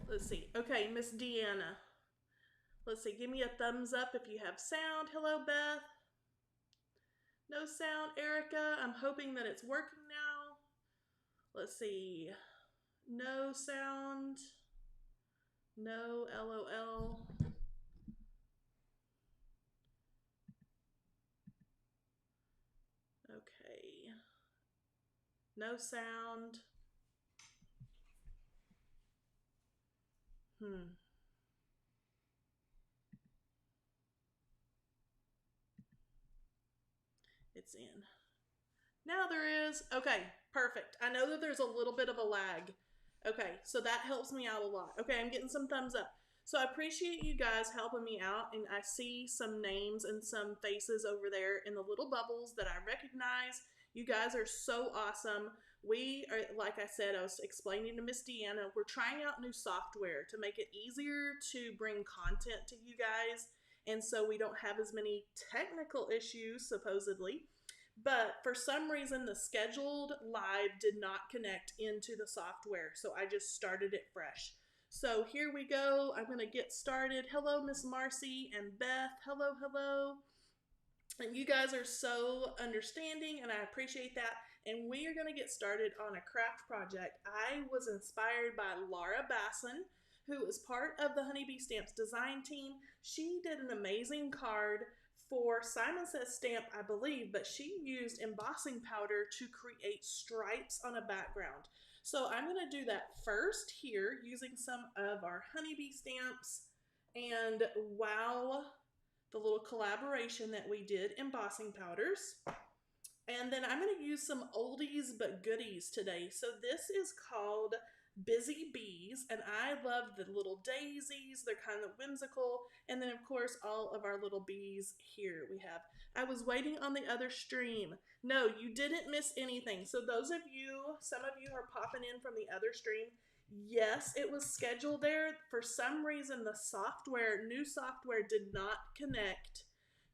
Let's see. Okay, Miss Deanna. Let's see. Give me a thumbs up if you have sound. Hello, Beth. No sound, Erica. I'm hoping that it's working now. Let's see. No sound. No, LOL. Okay. No sound. It's in. Now there is. Okay, perfect. I know that there's a little bit of a lag. Okay, so that helps me out a lot. Okay, I'm getting some thumbs up. So I appreciate you guys helping me out, and I see some names and some faces over there in the little bubbles that I recognize. You guys are so awesome. We are, like I said, I was explaining to Miss Deanna, we're trying out new software to make it easier to bring content to you guys, and so we don't have as many technical issues, supposedly. But for some reason, the scheduled live did not connect into the software, so I just started it fresh. So here we go. I'm going to get started. Hello, Miss Marcy and Beth. Hello, hello. And you guys are so understanding, and I appreciate that. And we are going to get started on a craft project. I was inspired by Laura Basson, who is part of the Honeybee Stamps design team. She did an amazing card for Simon Says Stamp, I believe, but she used embossing powder to create stripes on a background. So I'm going to do that first here using some of our Honeybee stamps. And wow, the little collaboration that we did, Embossing Powders. And then I'm going to use some oldies but goodies today. So this is called Busy Bees, and I love the little daisies. They're kind of whimsical. And then, of course, all of our little bees here we have. I was waiting on the other stream. No, you didn't miss anything. So those of you, some of you are popping in from the other stream. Yes, it was scheduled there. For some reason, the software, new software, did not connect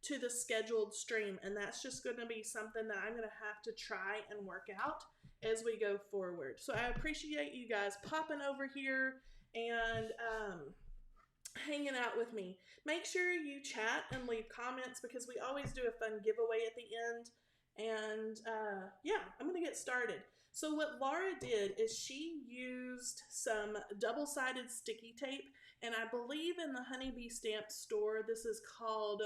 to the scheduled stream, and that's just going to be something that I'm going to have to try and work out as we go forward. So I appreciate you guys popping over here and hanging out with me. Make sure you chat and leave comments because we always do a fun giveaway at the end. And yeah, I'm going to get started. So what Laura did is she used some double-sided sticky tape, and I believe in the Honeybee Stamp store, this is called,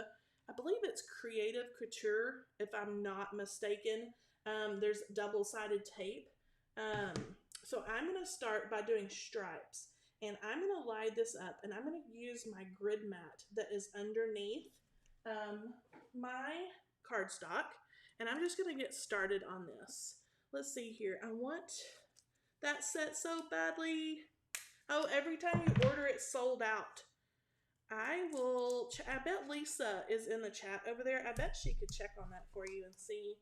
I believe it's Creative Couture, if I'm not mistaken. There's double-sided tape. So I'm going to start by doing stripes. And I'm going to line this up, and I'm going to use my grid mat that is underneath my cardstock. And I'm just going to get started on this. Let's see here. I want that set so badly. Oh, every time you order it, sold out. I bet Lisa is in the chat over there. I bet she could check on that for you and see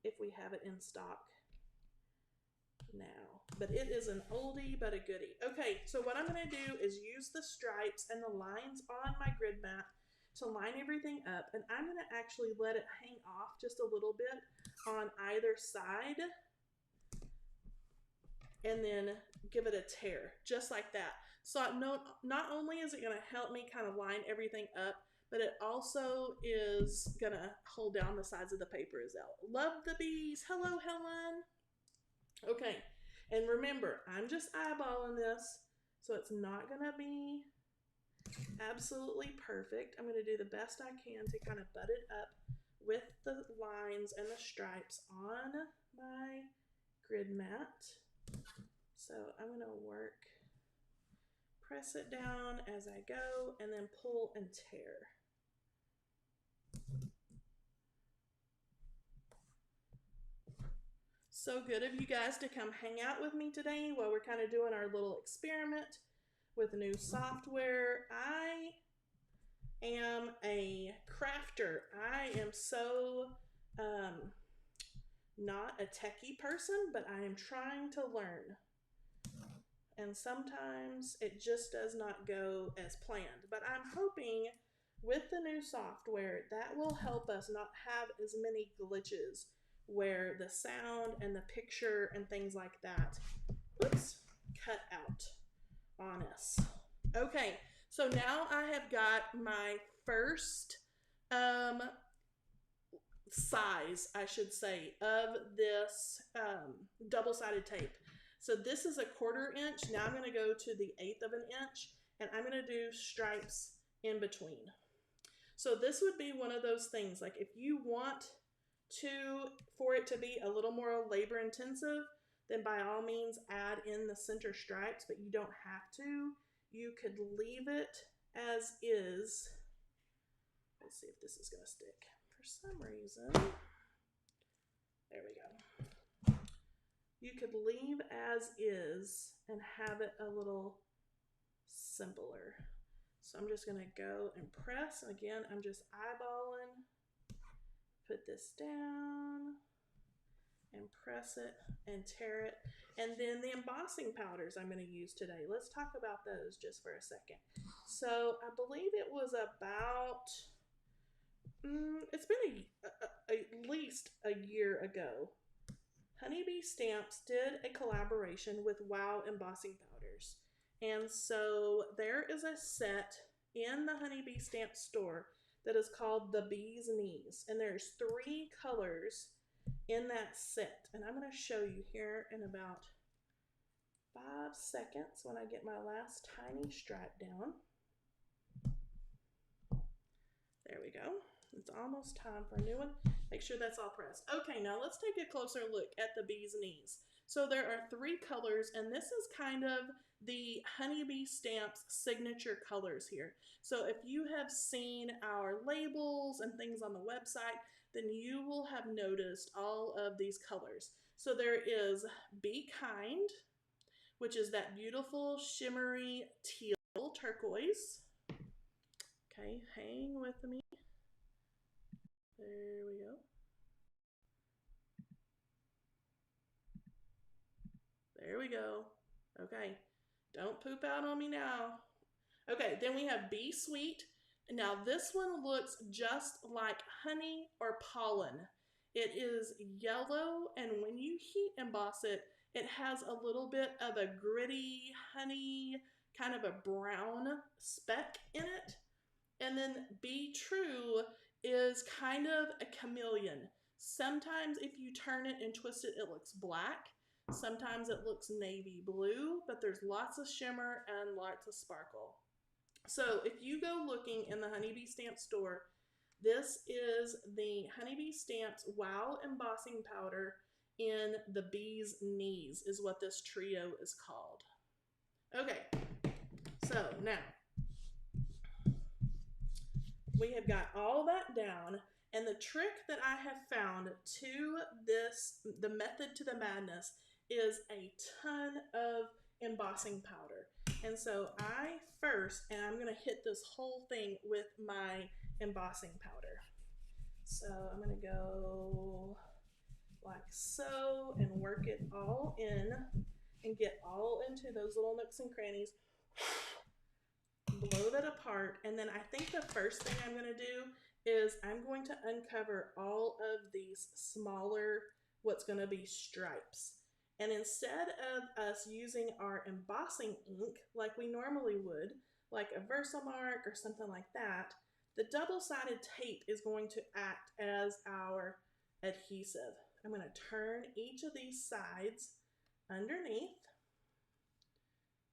if we have it in stock now. But it is an oldie but a goodie. Okay, so what I'm going to do is use the stripes and the lines on my grid mat to line everything up, and I'm going to actually let it hang off just a little bit on either side and then give it a tear, just like that. So not only is it going to help me kind of line everything up, but it also is going to hold down the sides of the paper as well. Love the bees. Hello, Helen. Okay, and remember, I'm just eyeballing this, so it's not going to be absolutely perfect. I'm going to do the best I can to kind of butt it up with the lines and the stripes on my grid mat. So I'm going to press it down as I go, and then pull and tear. So good of you guys to come hang out with me today while we're kind of doing our little experiment with new software. I am a crafter. I am so not a techie person, but I am trying to learn. And sometimes it just does not go as planned. But I'm hoping with the new software that will help us not have as many glitches where the sound and the picture and things like that, oops, cut out. Okay, so now I have got my first size, I should say, of this double-sided tape. So this is a 1/4 inch. Now I'm going to go to the 1/8 of an inch, and I'm going to do stripes in between. So this would be one of those things, like if you want for it to be a little more labor intensive, then by all means add in the center stripes, but you don't have to. You could leave it as is. Let's see if this is going to stick. For some reason, there we go. You could leave as is and have it a little simpler. So I'm just going to go and press. Again, I'm just eyeballing. Put this down and press it and tear it. And then the embossing powders I'm going to use today. Let's talk about those just for a second. So I believe it was about, it's been at least a year ago. Honeybee Stamps did a collaboration with Wow Embossing Powders. And so there is a set in the Honeybee Stamp store that is called the Bee's Knees. And there's 3 colors in that set. And I'm going to show you here in about 5 seconds when I get my last tiny stripe down. There we go. It's almost time for a new one. Make sure that's all pressed. Okay, now let's take a closer look at the Bee's Knees. So there are 3 colors, and this is kind of the Honeybee Stamps signature colors here. So if you have seen our labels and things on the website, then you will have noticed all of these colors. So there is Be Kind, which is that beautiful shimmery teal turquoise. Okay, hang with me. There we go. There we go. Okay, don't poop out on me now. Okay, then we have Be Sweet. Now this one looks just like honey or pollen. It is yellow, and when you heat emboss it, it has a little bit of a gritty honey, kind of a brown speck in it. And then Be True is kind of a chameleon. Sometimes if you turn it and twist it, it looks black. Sometimes it looks navy blue, but there's lots of shimmer and lots of sparkle. So if you go looking in the Honeybee Stamp store, this is the Honeybee Stamps Wow Embossing Powder in the Bee's Knees is what this trio is called. Okay, so now we have got all that down, and the trick that I have found to this, the method to the madness, is a ton of embossing powder. And so I'm going to hit this whole thing with my embossing powder. So I'm going to go like so and work it all in and get all into those little nooks and crannies. Blow that apart, and then I think the first thing I'm going to do is I'm going to uncover all of these smaller, what's going to be stripes. And instead of us using our embossing ink like we normally would, like a Versamark or something like that, the double-sided tape is going to act as our adhesive. I'm going to turn each of these sides underneath,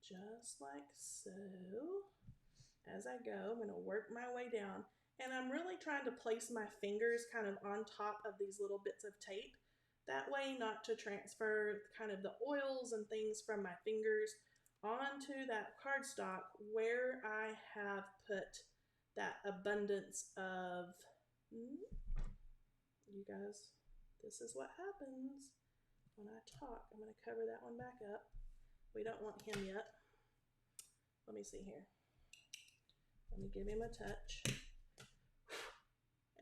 just like so. As I go, I'm going to work my way down, and I'm really trying to place my fingers kind of on top of these little bits of tape. That way not to transfer kind of the oils and things from my fingers onto that cardstock where I have put that abundance of, you guys, this is what happens when I talk. I'm going to cover that one back up. We don't want him yet. Let me see here. Let me give him a touch.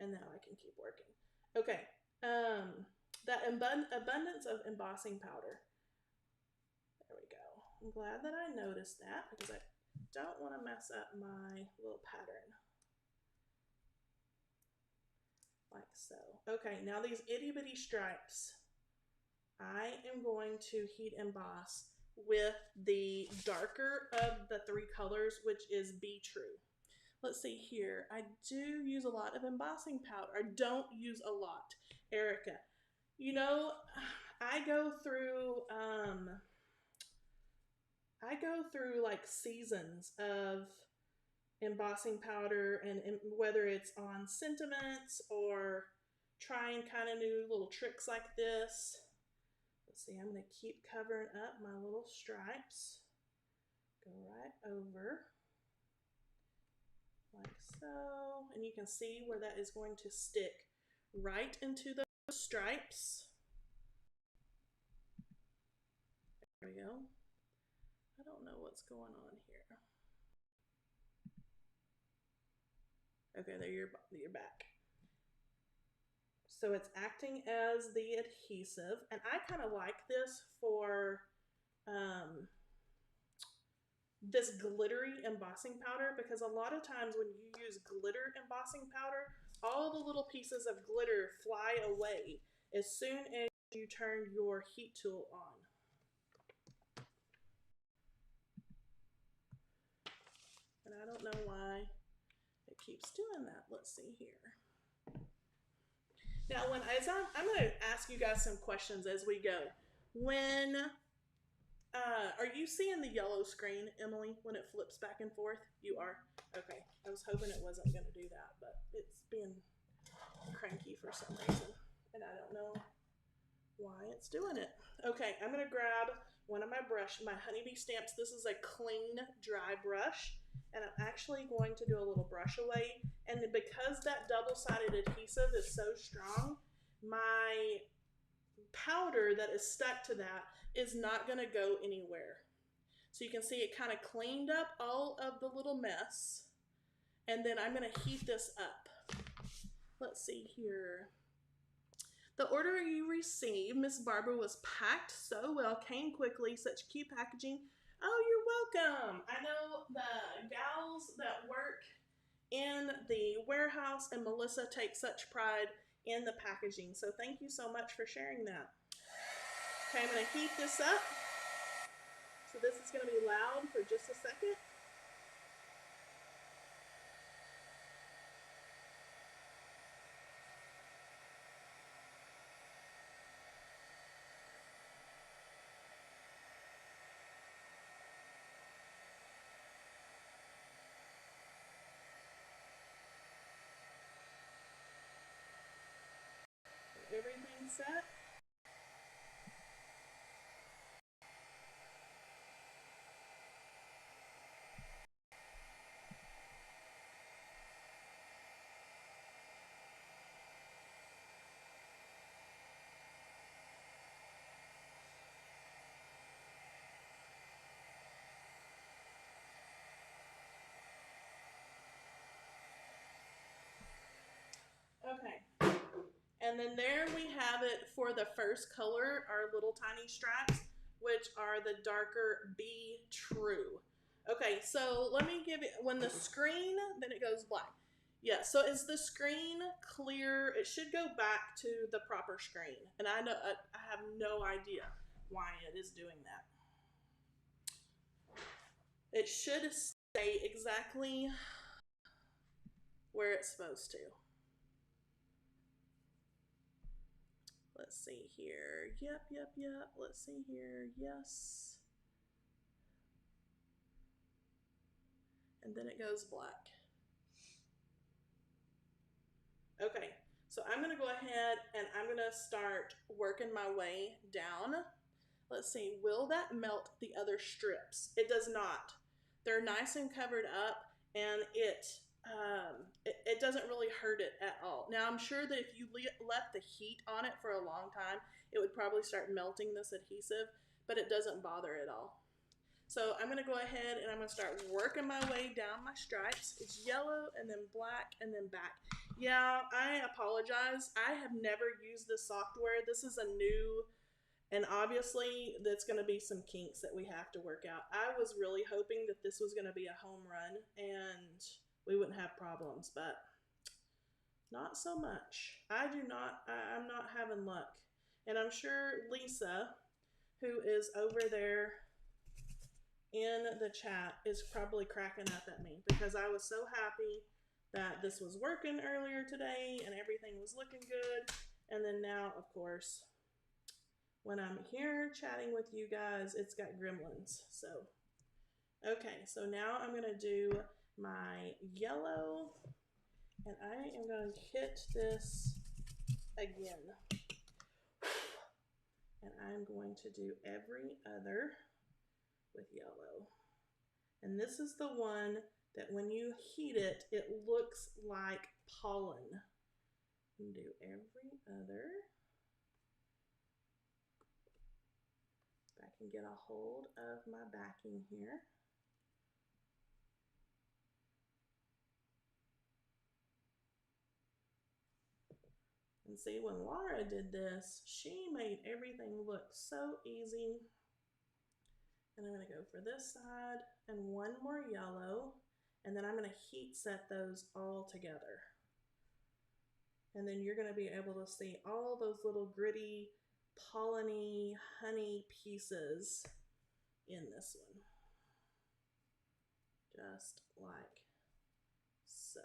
And now I can keep working. Okay. That abundance of embossing powder. There we go. I'm glad that I noticed that because I don't want to mess up my little pattern. Like so. Okay, now these itty bitty stripes, I am going to heat emboss with the darker of the three colors, which is Be True. Let's see here. I do use a lot of embossing powder. I don't use a lot. Erica, you know, I go through like seasons of embossing powder, and whether it's on sentiments or trying kind of new little tricks like this. Let's see, I'm going to keep covering up my little stripes. Go right over like so, and you can see where that is going to stick right into those stripes. There we go. I don't know what's going on here. Okay, there you're back. So it's acting as the adhesive, and I kind of like this for this glittery embossing powder, because a lot of times when you use glitter embossing powder, all the little pieces of glitter fly away as soon as you turn your heat tool on. And I don't know why it keeps doing that. Let's see here. Now, I'm going to ask you guys some questions as we go. When are you seeing the yellow screen, Emily, when it flips back and forth? You are? Okay. I was hoping it wasn't going to do that, but it's being cranky for some reason, and I don't know why it's doing it. Okay, I'm going to grab one of my honeybee stamps. This is a clean, dry brush, and I'm actually going to do a little brush away, and because that double-sided adhesive is so strong, my powder that is stuck to that is not going to go anywhere. So you can see it kind of cleaned up all of the little mess, and then I'm going to heat this up. Let's see here. The order you received, Miss Barbara, was packed so well, came quickly, such cute packaging. Oh, you're welcome. I know the gals that work in the warehouse and Melissa take such pride in the packaging. So thank you so much for sharing that. Okay, I'm going to heat this up. So this is going to be loud for just a second. Everything set. Okay. And then there we have it for the first color, our little tiny stripes, which are the darker Be True. Okay, so let me give it, when the screen, then it goes black. Yeah, so is the screen clear? It should go back to the proper screen. And I know I have no idea why it is doing that. It should stay exactly where it's supposed to. Let's see here. Yep. Let's see here. Yes. And then it goes black. Okay, so I'm going to go ahead and I'm going to start working my way down. Let's see, will that melt the other strips? It does not. They're nice and covered up, and it doesn't really hurt it at all. Now, I'm sure that if you left the heat on it for a long time, it would probably start melting this adhesive, but it doesn't bother at all. So I'm going to go ahead and I'm going to start working my way down my stripes. It's yellow and then black and then back. Yeah, I apologize. I have never used this software. This is a new, and obviously that's going to be some kinks that we have to work out. I was really hoping that this was going to be a home run and we wouldn't have problems, but not so much. I'm not having luck. And I'm sure Lisa, who is over there in the chat is probably cracking up at me because I was so happy that this was working earlier today and everything was looking good. And then now, of course, when I'm here chatting with you guys, it's got gremlins. So, okay, so now I'm going to do my yellow, and I am going to hit this again. And I'm going to do every other with yellow. And this is the one that when you heat it, it looks like pollen. You can do every other. If I can get a hold of my backing here. And see, when Laura did this, she made everything look so easy. And I'm going to go for this side and one more yellow. And then I'm going to heat set those all together. And then you're going to be able to see all those little gritty, pollen-y, honey pieces in this one. Just like so.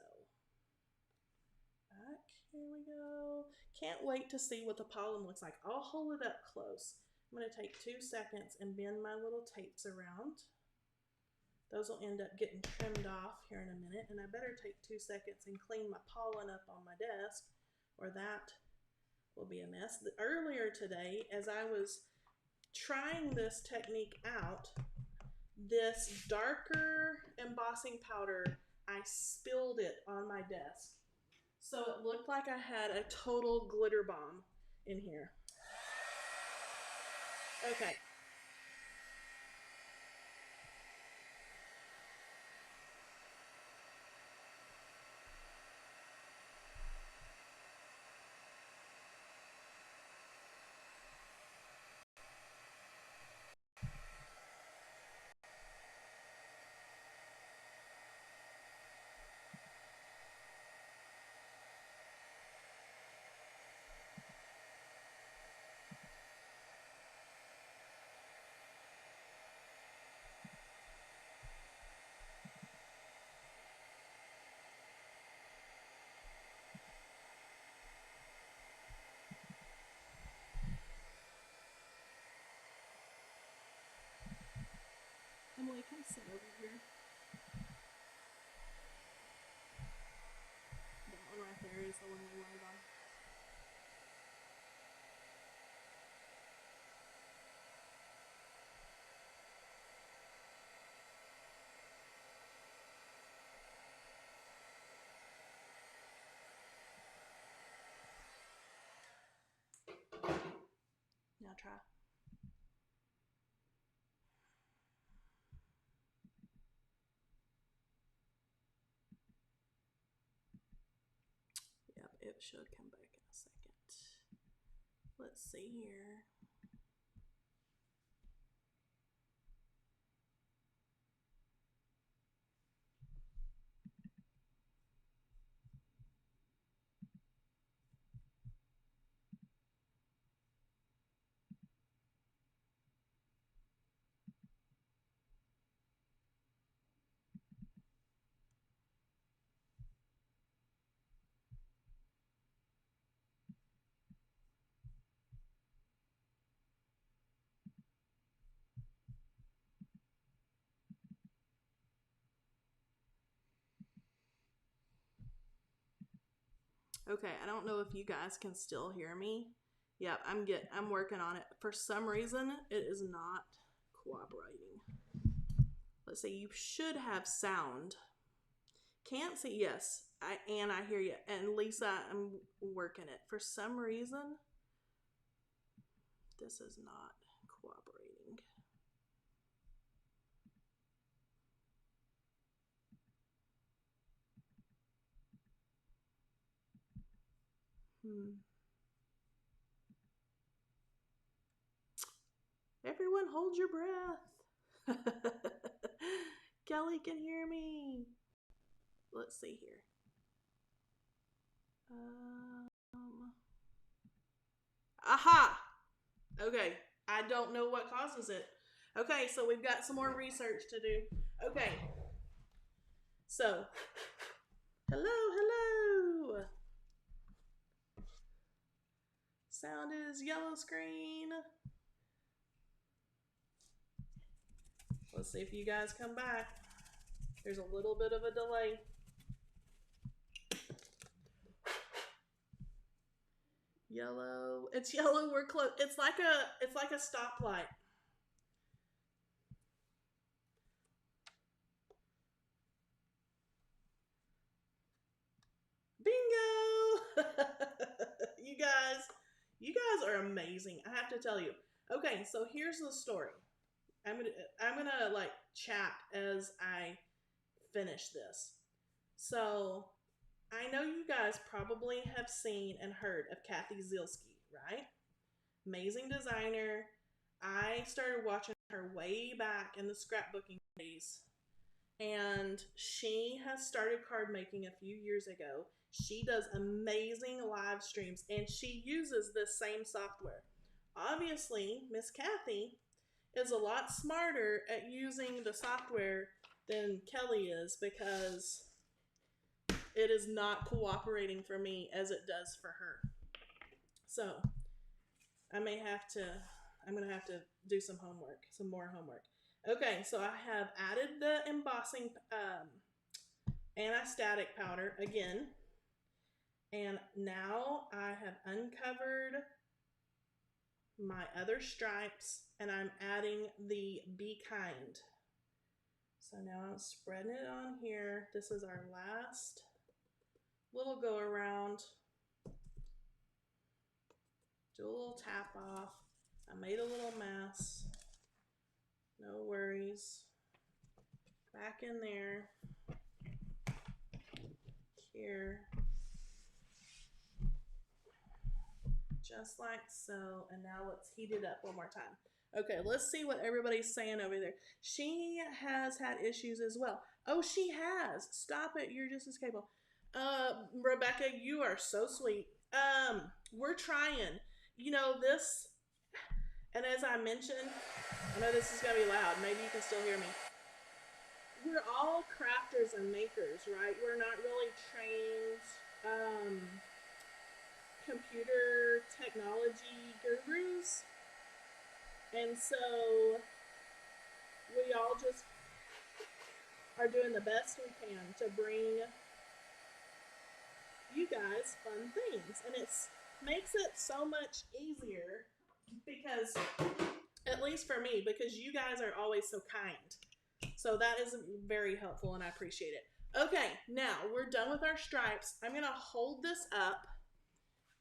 Back, here we go. Can't wait to see what the pollen looks like. I'll hold it up close. I'm going to take 2 seconds and bend my little tapes around. Those will end up getting trimmed off here in a minute, and I better take 2 seconds and clean my pollen up on my desk, or that will be a mess. Earlier today, as I was trying this technique out, this darker embossing powder, I spilled it on my desk. So it looked like I had a total glitter bomb in here. Okay. Emily, come sit over here. That one right there is the one we wanted on. Now try. Yep, it should come back in a second. Let's see here. Okay, I don't know if you guys can still hear me. Yep, I'm working on it. For some reason, it is not cooperating. Let's see, you should have sound. Can't see, yes, I hear you. And Lisa, I'm working it. For some reason, this is not cooperating. Everyone hold your breath. Kelly can hear me. Let's see here. Aha! Okay, I don't know what causes it. Okay, so we've got some more research to do. Okay. So, hello. Sound is yellow screen. Let's see if you guys come back. There's a little bit of a delay. Yellow. It's yellow. We're close. It's like a stoplight. Bingo! You guys are amazing. I have to tell you. Okay, so here's the story. I'm gonna like chat as I finish this. So I know you guys probably have seen and heard of Kathy Zielske, right? Amazing designer. I started watching her way back in the scrapbooking days. And she has started card making a few years ago. She does amazing live streams and she uses this same software. Obviously, Miss Kathy is a lot smarter at using the software than Kelly is because it is not cooperating for me as it does for her. So I'm going to have to do some more homework. Okay, so I have added the embossing anti-static powder again. And now I have uncovered my other stripes and I'm adding the Be Kind. So now I'm spreading it on here. This is our last little go around. Do a little tap off. I made a little mess. No worries. Back in there. Here. Just like so. And now let's heat it up one more time. Okay, let's see what everybody's saying over there. She has had issues as well. Oh, she has. Stop it. You're just as capable. Rebecca, you are so sweet. We're trying. You know, this, and as I mentioned, I know this is going to be loud. Maybe you can still hear me. We're all crafters and makers, right? We're not really trained computer technology gurus. And so we all just are doing the best we can to bring you guys fun things. And it makes it so much easier because, at least for me, because you guys are always so kind. So that is very helpful and I appreciate it. Okay, now we're done with our stripes. I'm going to hold this up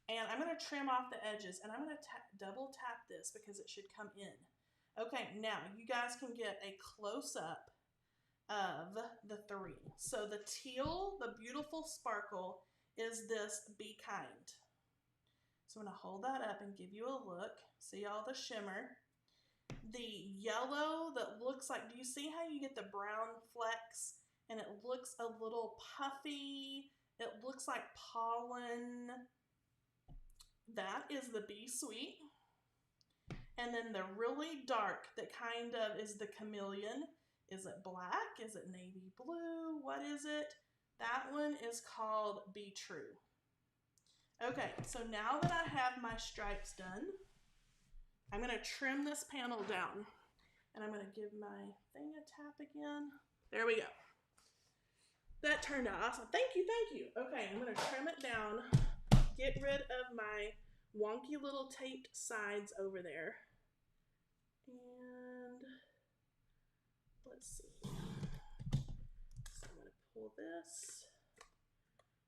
and I'm going to trim off the edges and I'm going to double tap this because it should come in. Okay, now you guys can get a close-up of the three. So the teal, the beautiful sparkle, is this Be Kind. So I'm going to hold that up and give you a look. See all the shimmer. The yellow that looks like, do you see how you get the brown flecks and it looks a little puffy? It looks like pollen. That is the Be Sweet. And then the really dark that kind of is the chameleon. Is it black? Is it navy blue? What is it? That one is called Be True. Okay, so now that I have my stripes done, I'm going to trim this panel down. And I'm going to give my thing a tap again. There we go. That turned out awesome. Thank you, thank you. Okay, I'm going to trim it down. Get rid of my wonky little taped sides over there. And let's see. So I'm going to pull this.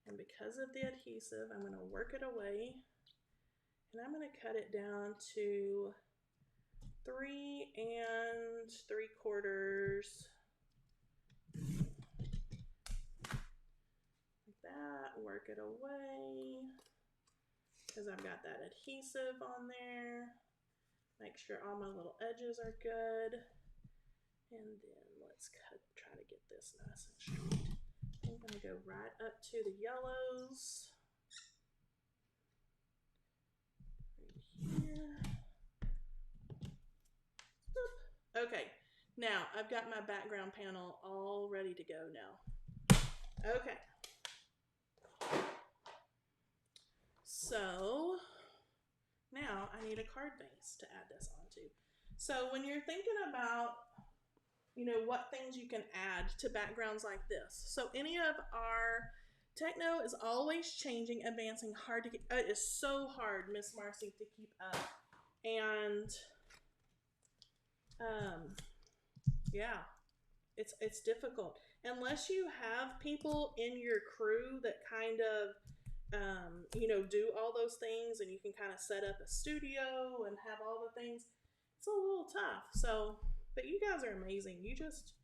And because of the adhesive, I'm going to work it away. And I'm going to cut it down to 3 3/4. Like that. Work it away. Because I've got that adhesive on there. Make sure all my little edges are good. And then let's try to get this nice and straight. I'm going to go right up to the yellows. Right here. Okay, now I've got my background panel all ready to go now. Okay. So now I need a card base to add this onto. So when you're thinking about, you know, what things you can add to backgrounds like this. So any of our techno is always changing, advancing, hard to get. It is so hard, Miss Marcy, to keep up. And yeah, it's difficult unless you have people in your crew that kind of you know, do all those things, and you can kind of set up a studio and have all the things. It's a little tough. So, but you guys are amazing. You just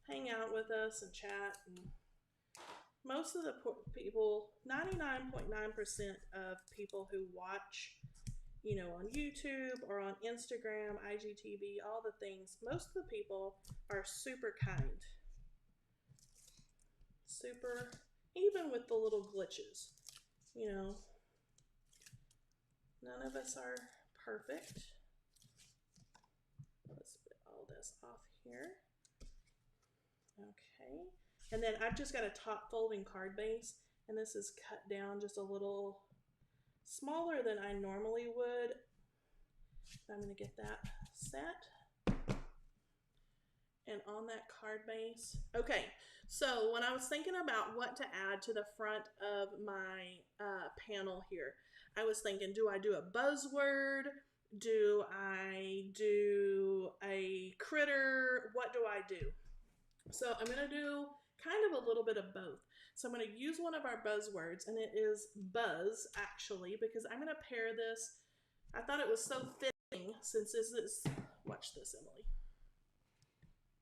hang out with us and chat. And most of the people, 99.9% of people who watch, you know, on YouTube or on Instagram, IGTV, all the things, most of the people are super kind. Super, even with the little glitches. You know, none of us are perfect. Let's put all this off here. Okay. And then I've just got a top folding card base, and this is cut down just a little smaller than I normally would. I'm going to get that set. And on that card base. Okay, so when I was thinking about what to add to the front of my panel here, I was thinking, do I do a buzzword? Do I do a critter? What do I do? So I'm going to do kind of a little bit of both. So I'm going to use one of our buzzwords, and it is buzz, actually, because I'm going to pair this. I thought it was so fitting since this is, watch this, Emily.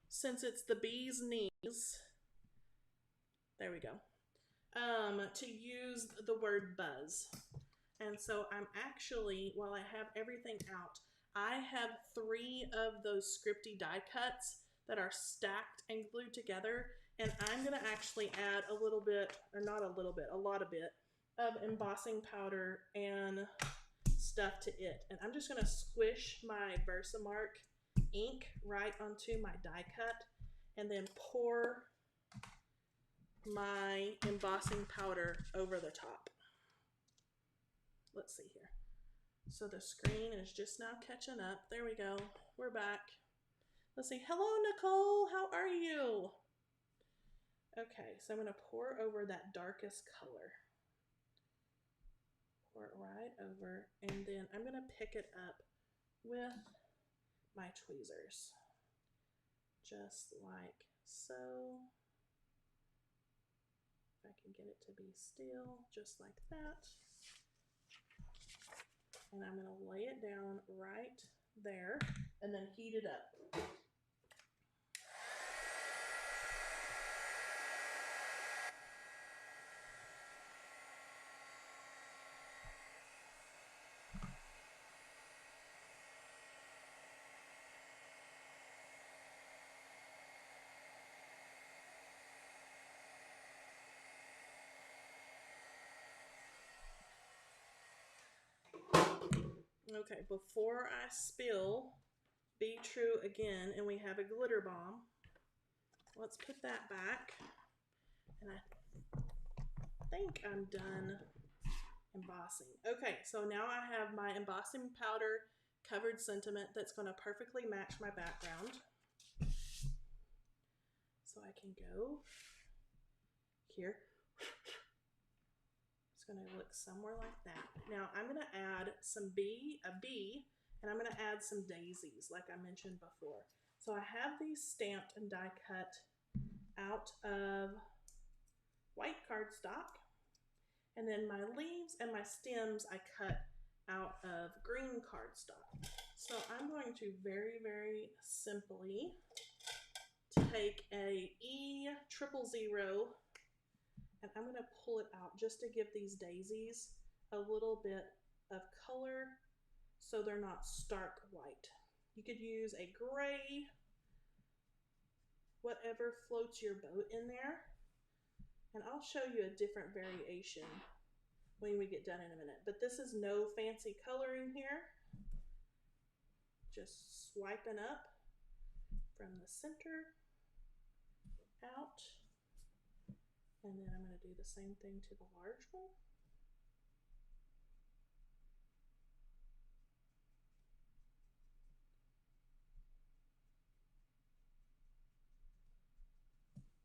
Since it's the bee's knees, there we go, to use the word buzz. And so I'm actually, while I have everything out, I have 3 of those scripty die cuts that are stacked and glued together, and I'm going to actually add a little bit, or not a little bit, a lot of it, of embossing powder and stuff to it. And I'm just going to squish my Versamark ink right onto my die cut and then pour my embossing powder over the top. Let's see here. So the screen is just now catching up. There we go. We're back. Let's see. Hello, Nicole. How are you? Okay, so I'm going to pour over that darkest color. Pour it right over, and then I'm going to pick it up with my tweezers, just like so. If I can get it to be still, just like that. And I'm going to lay it down right there and then heat it up. Okay, before I spill, be true again, and we have a glitter bomb. Let's put that back, and I think I'm done embossing. Okay, so now I have my embossing powder covered sentiment that's going to perfectly match my background. So I can go here. Going to look somewhere like that. Now I'm going to add some a bee, and I'm going to add some daisies like I mentioned before. So I have these stamped and die cut out of white cardstock, and then my leaves and my stems I cut out of green cardstock. So I'm going to very, very simply take a E000, and I'm going to pull it out just to give these daisies a little bit of color so they're not stark white. You could use a gray, whatever floats your boat in there. And I'll show you a different variation when we get done in a minute. But this is no fancy coloring here. Just swiping up from the center out. And then I'm going to do the same thing to the large one.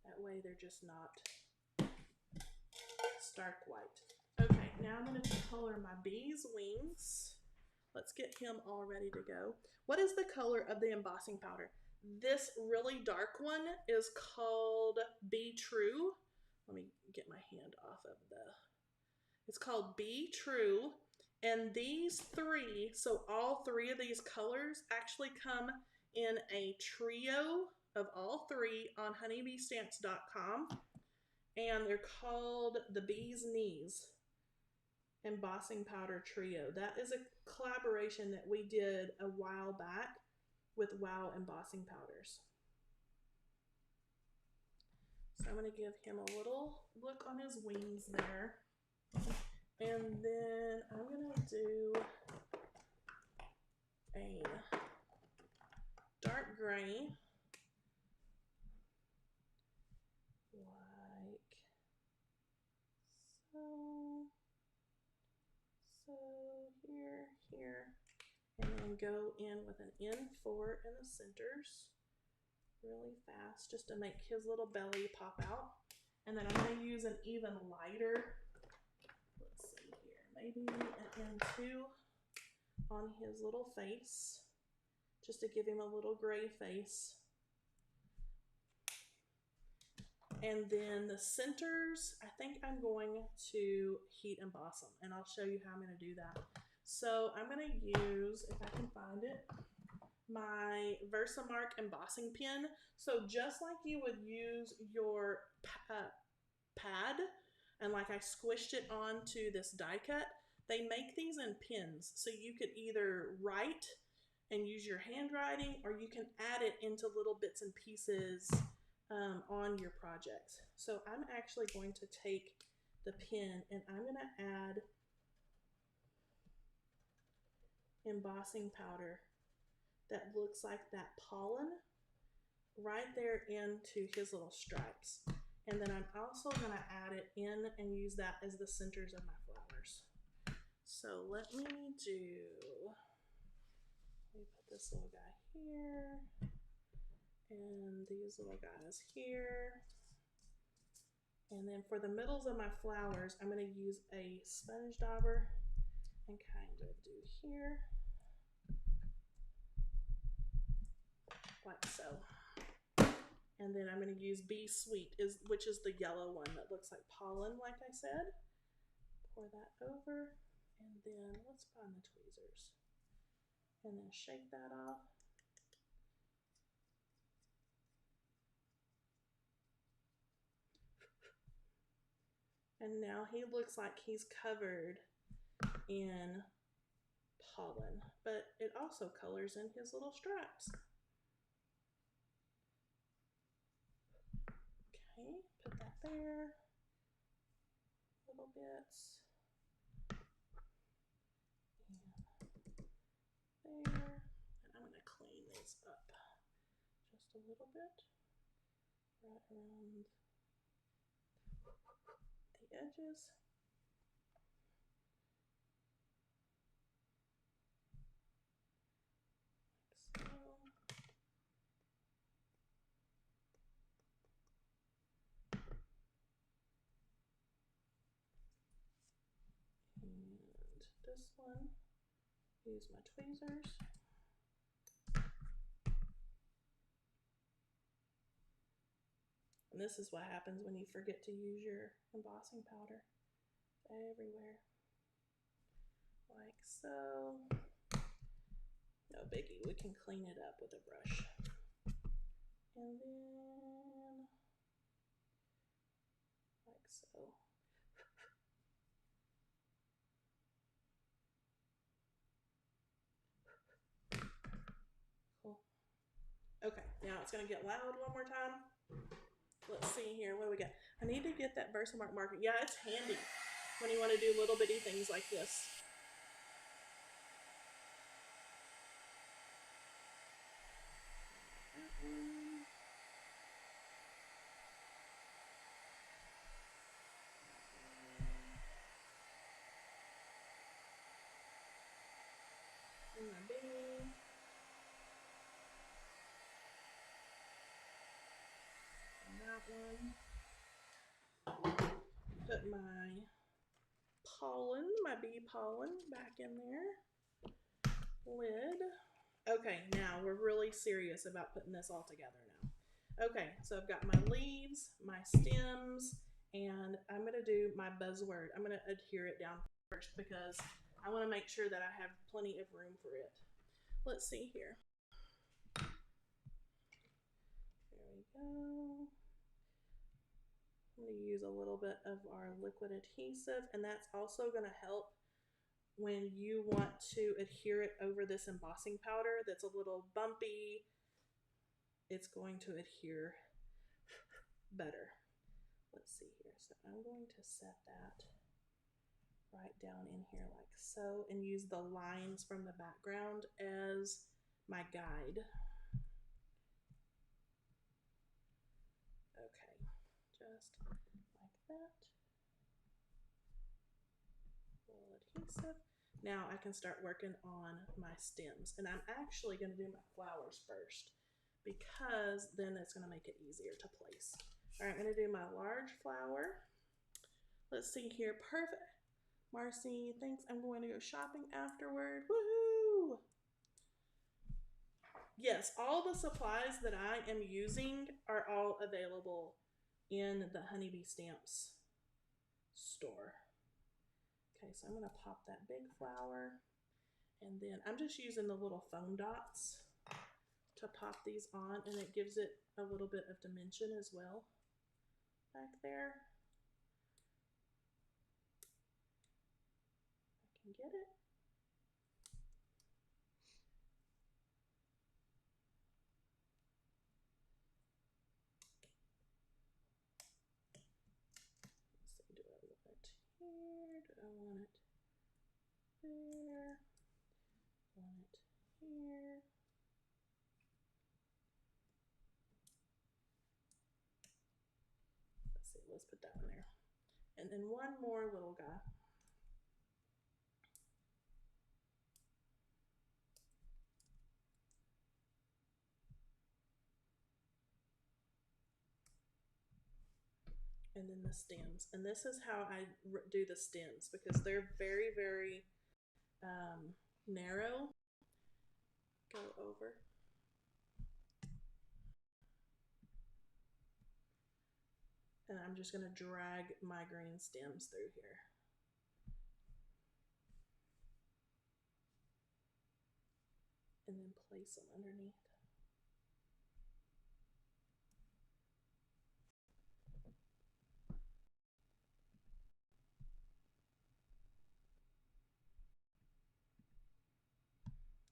That way they're just not stark white. Okay, now I'm going to color my bee's wings. Let's get him all ready to go. What is the color of the embossing powder? This really dark one is called Be True. Let me get my hand off of it's called Be True. And these three, so all three of these colors actually come in a trio of all three on honeybeestamps.com. And they're called the Bee's Knees Embossing Powder Trio. That is a collaboration that we did a while back with Wow Embossing Powders. So I'm going to give him a little look on his wings there. And then I'm going to do a dark gray, like so. So here, and then go in with an N4 in the centers really fast just to make his little belly pop out. And then I'm going to use an even lighter, let's see here, maybe an N2 on his little face just to give him a little gray face. And then the centers, I think I'm going to heat emboss them, and I'll show you how I'm going to do that. So I'm going to use, if I can find it, my Versamark Embossing Pin. So just like you would use your pad, and like I squished it onto this die cut, they make these in pins. So you could either write and use your handwriting, or you can add it into little bits and pieces on your projects. So I'm actually going to take the pin and I'm going to add embossing powder that looks like that pollen right there into his little stripes. And then I'm also going to add it in and use that as the centers of my flowers. So let me put this little guy here. And these little guys here. And then for the middles of my flowers, I'm going to use a sponge dauber and kind of do here, like so. And then I'm going to use Be Sweet, which is the yellow one that looks like pollen, like I said. Pour that over, and then let's find the tweezers. And then shake that off. And now he looks like he's covered in pollen, but it also colors in his little stripes. Okay, put that there, little bits, and there. And I'm going to clean these up just a little bit, right around the edges. Like so. And this one, use my tweezers. And this is what happens when you forget to use your embossing powder. Everywhere. Like so. No biggie, we can clean it up with a brush. And then, like so. Cool. Okay, now it's going to get loud one more time. Let's see here, what do we got? I need to get that Versamark marker. Yeah, it's handy when you want to do little bitty things like this. one. Put my pollen, my bee pollen back in there. Lid. Okay, now we're really serious about putting this all together now. Okay, so I've got my leaves, my stems, and I'm going to do my buzzword. I'm going to adhere it down first because I want to make sure that I have plenty of room for it. Let's see here. There we go. I'm going to use a little bit of our liquid adhesive, and that's also going to help when you want to adhere it over this embossing powder that's a little bumpy. It's going to adhere better. Let's see here. So I'm going to set that right down in here like so and use the lines from the background as my guide. Okay, just like that. A little adhesive. Now I can start working on my stems, and I'm actually going to do my flowers first because then it's going to make it easier to place. All right, I'm going to do my large flower. Let's see here. Perfect. Marcy thinks I'm going to go shopping afterward. Woohoo! Yes, all the supplies that I am using are all available in the Honeybee Stamps store. Okay, so I'm going to pop that big flower, and then I'm just using the little foam dots to pop these on, and it gives it a little bit of dimension as well back there. I can get it. Let's see, do I want it here? Do I want it there? Want it here? Let's see, let's put that one there. And then one more little guy. And then the stems. And this is how I do the stems because they're very, very narrow. Go over. And I'm just going to drag my green stems through here. And then place them underneath.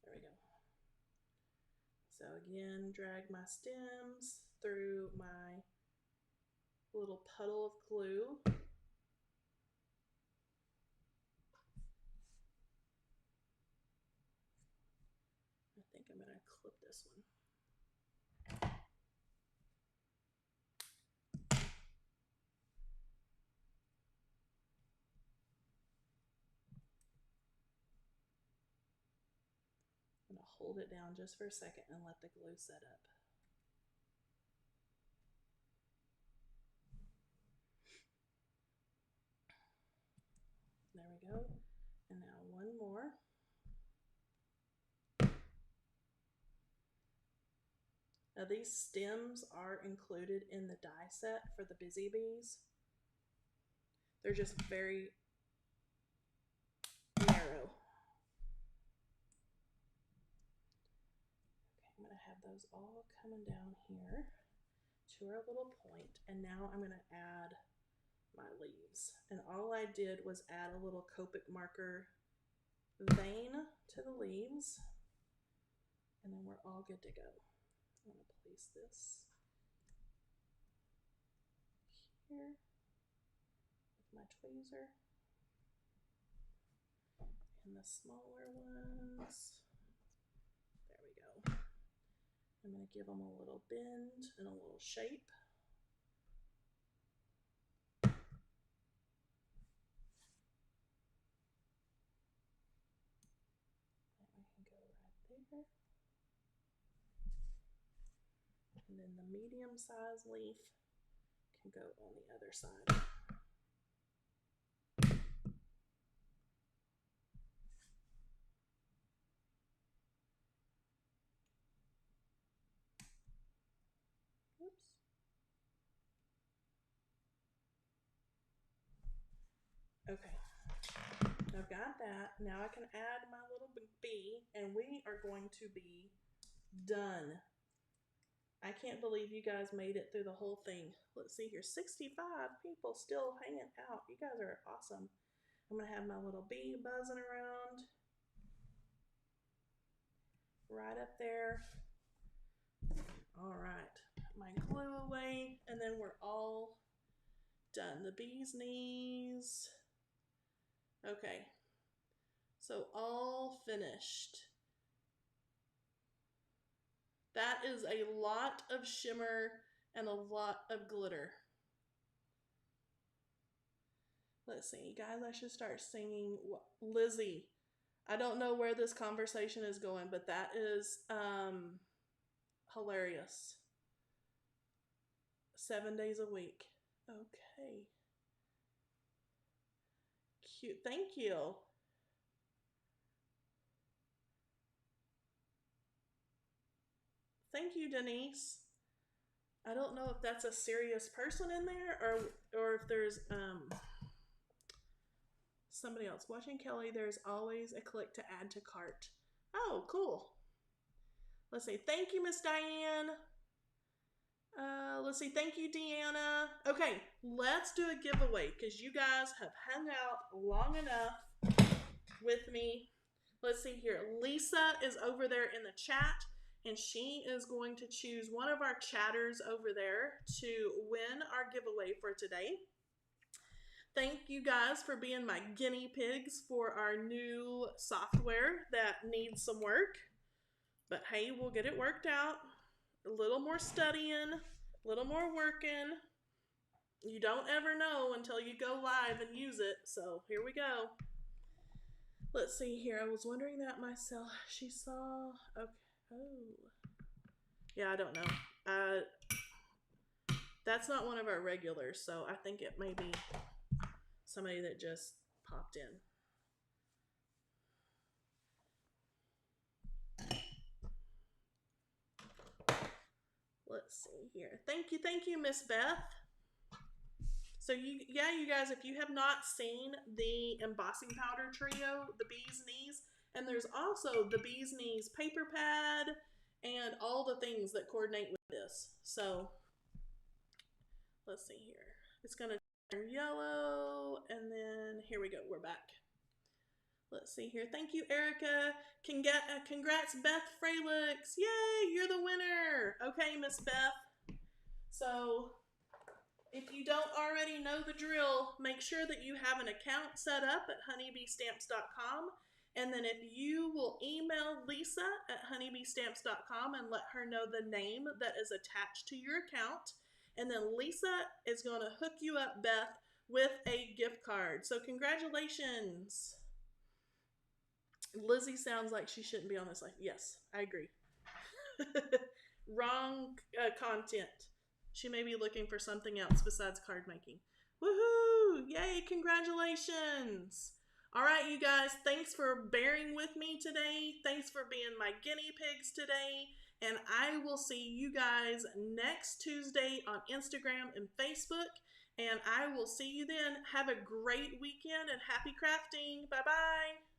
There we go. So again, drag my stems through my little puddle of glue. I think I'm going to clip this one. I'm going to hold it down just for a second and let the glue set up. There we go. And now one more. Now these stems are included in the die set for the Busy Bees. They're just very narrow. Okay, I'm going to have those all coming down here to our little point, and now I'm going to add my leaves. And all I did was add a little Copic marker vein to the leaves, and then we're all good to go. I'm going to place this here with my tweezer, and the smaller ones, there we go. I'm going to give them a little bend and a little shape. And we can go right there. And then the medium size leaf, can go on the other side. Oops. Okay, I've got that. Now I can add my little bee, and we are going to be done. I can't believe you guys made it through the whole thing. Let's see here, 65 people still hanging out. You guys are awesome. I'm gonna have my little bee buzzing around right up there. All right, my glue away, and then we're all done. The bee's knees. Okay, so all finished. That is a lot of shimmer and a lot of glitter. Let's see, guys, I should start singing Lizzie. I don't know where this conversation is going, but that is hilarious. 7 days a week. Okay. Cute. Thank you. Thank you, Denise. I don't know if that's a serious person in there or if there's somebody else. Watching Kelly, there's always a click to add to cart. Oh, cool. Let's see. Thank you, Miss Diane. Let's see. Thank you, Deanna. Okay, let's do a giveaway because you guys have hung out long enough with me. Let's see here. Lisa is over there in the chat, and she is going to choose one of our chatters over there to win our giveaway for today. Thank you guys for being my guinea pigs for our new software that needs some work. But hey, we'll get it worked out. A little more studying, a little more working. You don't ever know until you go live and use it. So here we go. Let's see here. I was wondering that myself. She saw. Okay. Oh. Yeah, I don't know. That's not one of our regulars, so I think it may be somebody that just popped in. Let's see here. Thank you, Miss Beth. So you guys, if you have not seen the embossing powder trio, the bee's knees, and there's also the bee's knees paper pad and all the things that coordinate with this. So let's see here. It's gonna turn yellow, and then here we go. We're back. Let's see here. Thank you, Erica. Congrats, Beth Fralix. Yay, you're the winner. Okay, Miss Beth. So if you don't already know the drill, make sure that you have an account set up at honeybeestamps.com. And then if you will email Lisa at honeybeestamps.com and let her know the name that is attached to your account. And then Lisa is going to hook you up, Beth, with a gift card. So congratulations. Lizzie sounds like she shouldn't be on this live. Yes, I agree. Wrong content. She may be looking for something else besides card making. Woohoo! Yay, congratulations! All right, you guys, thanks for bearing with me today. Thanks for being my guinea pigs today. And I will see you guys next Tuesday on Instagram and Facebook. And I will see you then. Have a great weekend and happy crafting. Bye-bye.